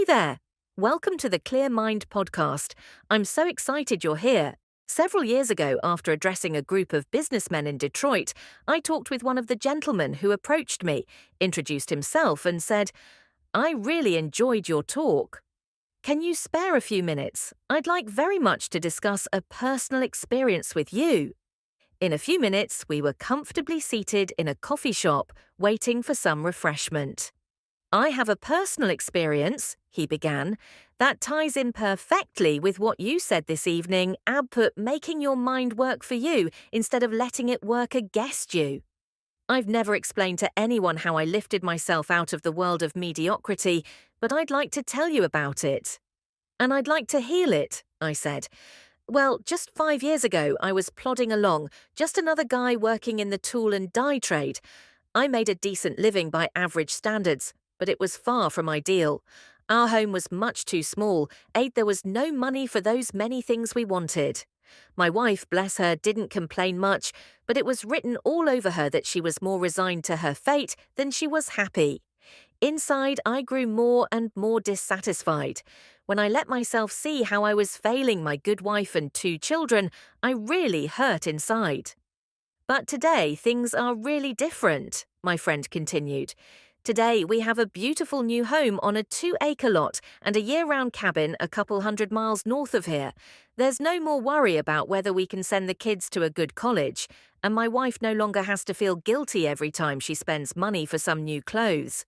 there. Welcome to the Clear Mind podcast. I'm so excited you're here. Several years ago, after addressing a group of businessmen in Detroit, I talked with one of the gentlemen who approached me, introduced himself, and said, "I really enjoyed your talk. Can you spare a few minutes? I'd like very much to discuss a personal experience with you." In a few minutes, we were comfortably seated in a coffee shop, waiting for some refreshment. "I have a personal experience," he began, "that ties in perfectly with what you said this evening about making your mind work for you instead of letting it work against you. I've never explained to anyone how I lifted myself out of the world of mediocrity, but I'd like to tell you about it. And I'd like to heal it," I said. "Well, just 5 years ago, I was plodding along, just another guy working in the tool and die trade. I made a decent living by average standards, but it was far from ideal. Our home was much too small, there was no money for those many things we wanted. My wife, bless her, didn't complain much, but it was written all over her that she was more resigned to her fate than she was happy. Inside, I grew more and more dissatisfied. When I let myself see how I was failing my good wife and 2 children, I really hurt inside. But today, things are really different," my friend continued. "Today, we have a beautiful new home on a 2-acre lot and a year-round cabin a couple 100 miles north of here. There's no more worry about whether we can send the kids to a good college, and my wife no longer has to feel guilty every time she spends money for some new clothes.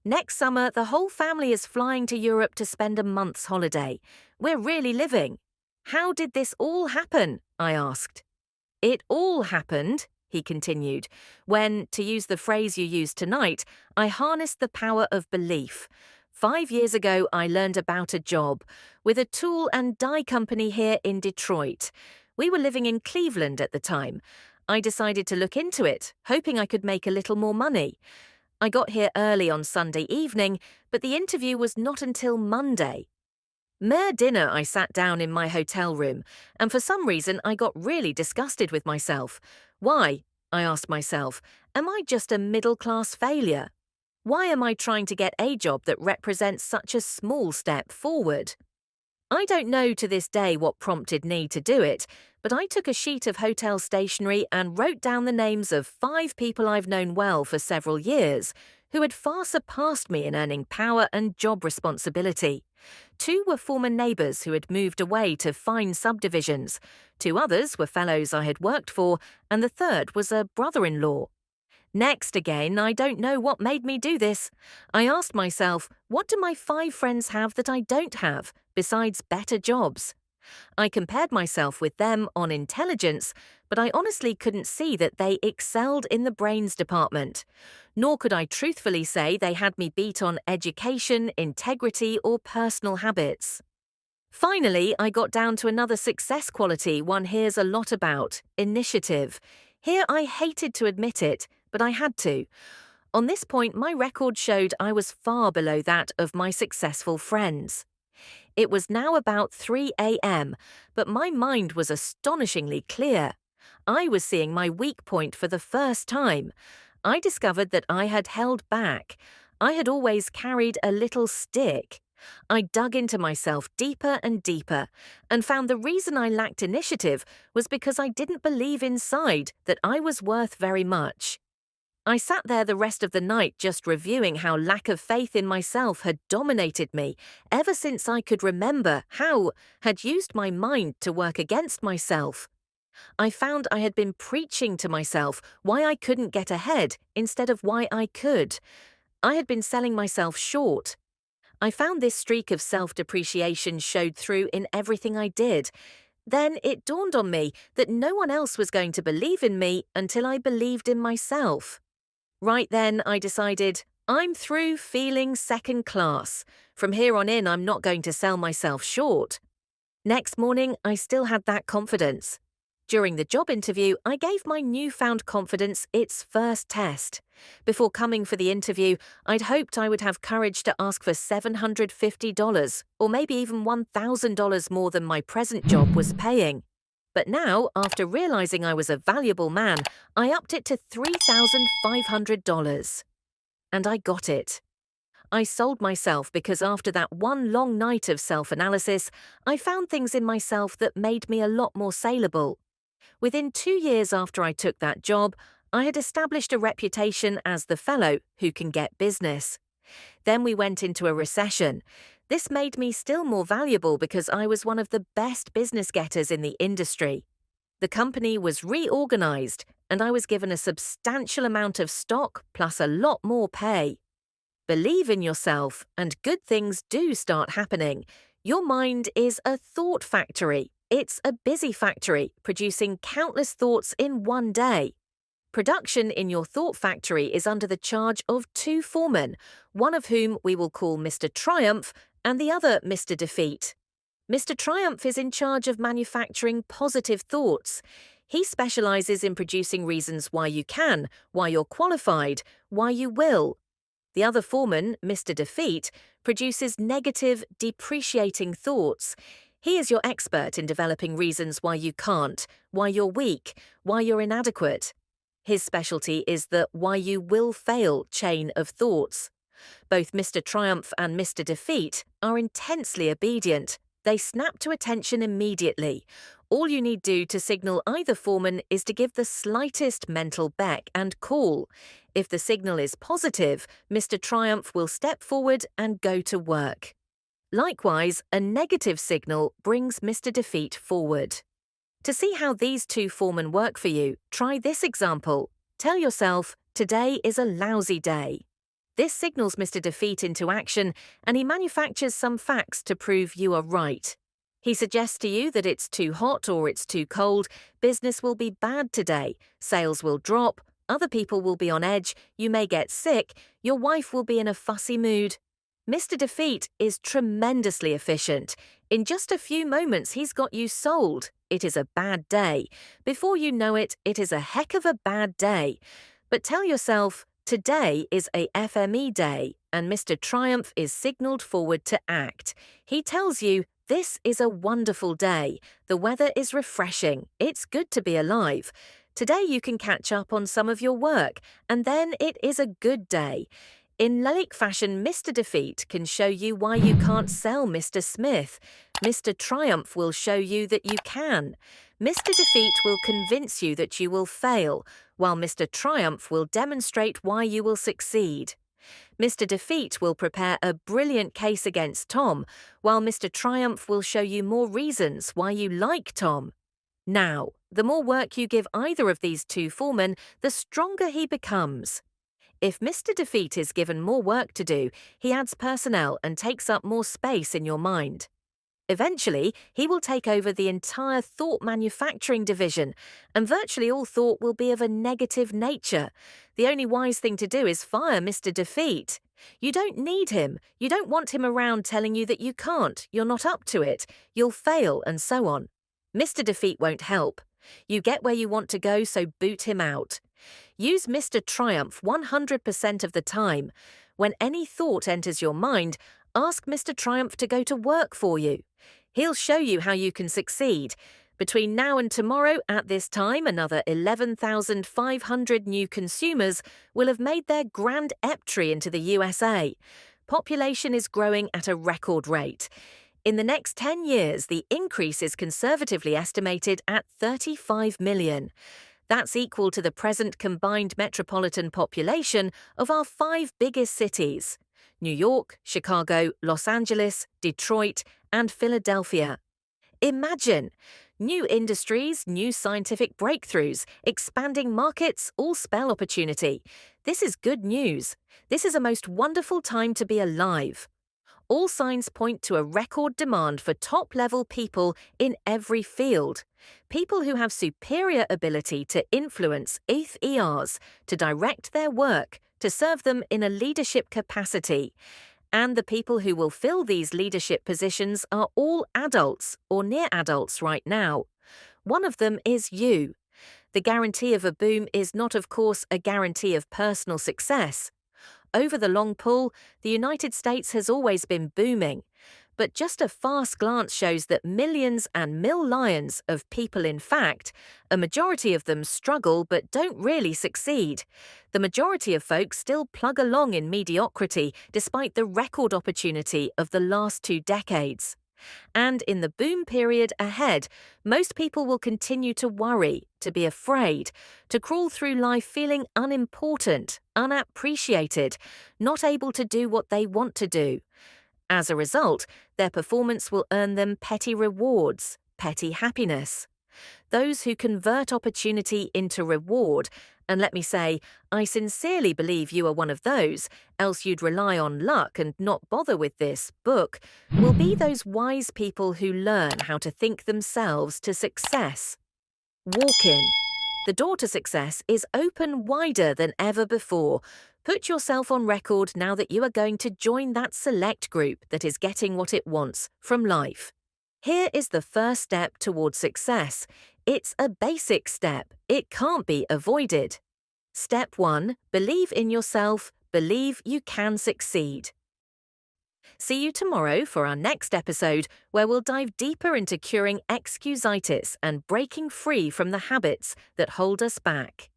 Next summer, the whole family is flying to Europe to spend a month's holiday. We're really living." "How did this all happen?" I asked. "It all happened," he continued, "when, to use the phrase you used tonight, I harnessed the power of belief. 5 years ago, I learned about a job with a tool and die company here in Detroit. We were living in Cleveland at the time. I decided to look into it, hoping I could make a little more money. I got here early on Sunday evening, but the interview was not until Monday. Mere dinner, I sat down in my hotel room, and for some reason I got really disgusted with myself. Why, I asked myself, am I just a middle-class failure? Why am I trying to get a job that represents such a small step forward? I don't know to this day what prompted me to do it, but I took a sheet of hotel stationery and wrote down the names of 5 people I've known well for several years, who had far surpassed me in earning power and job responsibility. 2 were former neighbours who had moved away to fine subdivisions. 2 others were fellows I had worked for, and the third was a brother-in-law. Next, again, I don't know what made me do this. I asked myself, what do my 5 friends have that I don't have, besides better jobs? I compared myself with them on intelligence, but I honestly couldn't see that they excelled in the brains department. Nor could I truthfully say they had me beat on education, integrity, or personal habits. Finally, I got down to another success quality one hears a lot about: initiative. Here I hated to admit it, but I had to. On this point, my record showed I was far below that of my successful friends. It was now about 3 a.m., but my mind was astonishingly clear. I was seeing my weak point for the first time. I discovered that I had held back. I had always carried a little stick. I dug into myself deeper and deeper, and found the reason I lacked initiative was because I didn't believe inside that I was worth very much. I sat there the rest of the night just reviewing how lack of faith in myself had dominated me ever since I could remember had used my mind to work against myself. I found I had been preaching to myself why I couldn't get ahead instead of why I could. I had been selling myself short. I found this streak of self-depreciation showed through in everything I did. Then it dawned on me that no one else was going to believe in me until I believed in myself. Right then, I decided, I'm through feeling second class. From here on in, I'm not going to sell myself short. Next morning, I still had that confidence. During the job interview, I gave my newfound confidence its first test. Before coming for the interview, I'd hoped I would have courage to ask for $750, or maybe even $1,000 more than my present job was paying. But now, after realizing I was a valuable man, I upped it to $3,500. And I got it. I sold myself because after that one long night of self-analysis, I found things in myself that made me a lot more saleable. Within 2 years after I took that job, I had established a reputation as the fellow who can get business. Then we went into a recession. This made me still more valuable because I was one of the best business getters in the industry. The company was reorganized, and I was given a substantial amount of stock plus a lot more pay. Believe in yourself, and good things do start happening. Your mind is a thought factory. It's a busy factory, producing countless thoughts in one day. Production in your thought factory is under the charge of two foremen, one of whom we will call Mr. Triumph and the other Mr. Defeat. Mr. Triumph is in charge of manufacturing positive thoughts. He specializes in producing reasons why you can, why you're qualified, why you will. The other foreman, Mr. Defeat, produces negative, depreciating thoughts. He is your expert in developing reasons why you can't, why you're weak, why you're inadequate. His specialty is the why you will fail chain of thoughts. Both Mr. Triumph and Mr. Defeat are intensely obedient. They snap to attention immediately. All you need do to signal either foreman is to give the slightest mental beck and call. If the signal is positive, Mr. Triumph will step forward and go to work. Likewise, a negative signal brings Mr. Defeat forward. To see how these two foremen work for you, try this example. Tell yourself, today is a lousy day. This signals Mr. Defeat into action, and he manufactures some facts to prove you are right. He suggests to you that it's too hot or it's too cold, business will be bad today, sales will drop, other people will be on edge, you may get sick, your wife will be in a fussy mood. Mr. Defeat is tremendously efficient. In just a few moments, he's got you sold. It is a bad day. Before you know it, it is a heck of a bad day. But tell yourself, today is a FME day, and Mr. Triumph is signaled forward to act. He tells you, this is a wonderful day. The weather is refreshing. It's good to be alive. Today you can catch up on some of your work, and then it is a good day. In Lalique fashion, Mr. Defeat can show you why you can't sell Mr. Smith. Mr. Triumph will show you that you can. Mr. Defeat will convince you that you will fail, while Mr. Triumph will demonstrate why you will succeed. Mr. Defeat will prepare a brilliant case against Tom, while Mr. Triumph will show you more reasons why you like Tom. Now, the more work you give either of these two foremen, the stronger he becomes. If Mr. Defeat is given more work to do, he adds personnel and takes up more space in your mind. Eventually, he will take over the entire thought manufacturing division, and virtually all thought will be of a negative nature. The only wise thing to do is fire Mr. Defeat. You don't need him. You don't want him around telling you that you can't, you're not up to it, you'll fail, and so on. Mr. Defeat won't help. You get where you want to go, so boot him out. Use Mr. Triumph 100% of the time. When any thought enters your mind, ask Mr. Triumph to go to work for you. He'll show you how you can succeed. Between now and tomorrow, at this time, another 11,500 new consumers will have made their grand entry into the USA. Population is growing at a record rate. In the next 10 years, the increase is conservatively estimated at 35 million. That's equal to the present combined metropolitan population of our 5 biggest cities: New York, Chicago, Los Angeles, Detroit, and Philadelphia. Imagine! New industries, new scientific breakthroughs, expanding markets all spell opportunity. This is good news. This is a most wonderful time to be alive. All signs point to a record demand for top-level people in every field. People who have superior ability to influence ERs, to direct their work, to serve them in a leadership capacity. And the people who will fill these leadership positions are all adults or near adults right now. One of them is you. The guarantee of a boom is not, of course, a guarantee of personal success. Over the long pull, the United States has always been booming. But just a fast glance shows that millions and millions of people, in fact, a majority of them struggle but don't really succeed. The majority of folks still plug along in mediocrity despite the record opportunity of the last 2 decades. And in the boom period ahead, most people will continue to worry, to be afraid, to crawl through life feeling unimportant, unappreciated, not able to do what they want to do. As a result, their performance will earn them petty rewards, petty happiness. Those who convert opportunity into reward, and let me say, I sincerely believe you are one of those, else you'd rely on luck and not bother with this book, will be those wise people who learn how to think themselves to success. Walk in. The door to success is open wider than ever before. Put yourself on record now that you are going to join that select group that is getting what it wants from life. Here is the first step towards success. It's a basic step. It can't be avoided. Step 1. Believe in yourself. Believe you can succeed. See you tomorrow for our next episode, where we'll dive deeper into curing excusitis and breaking free from the habits that hold us back.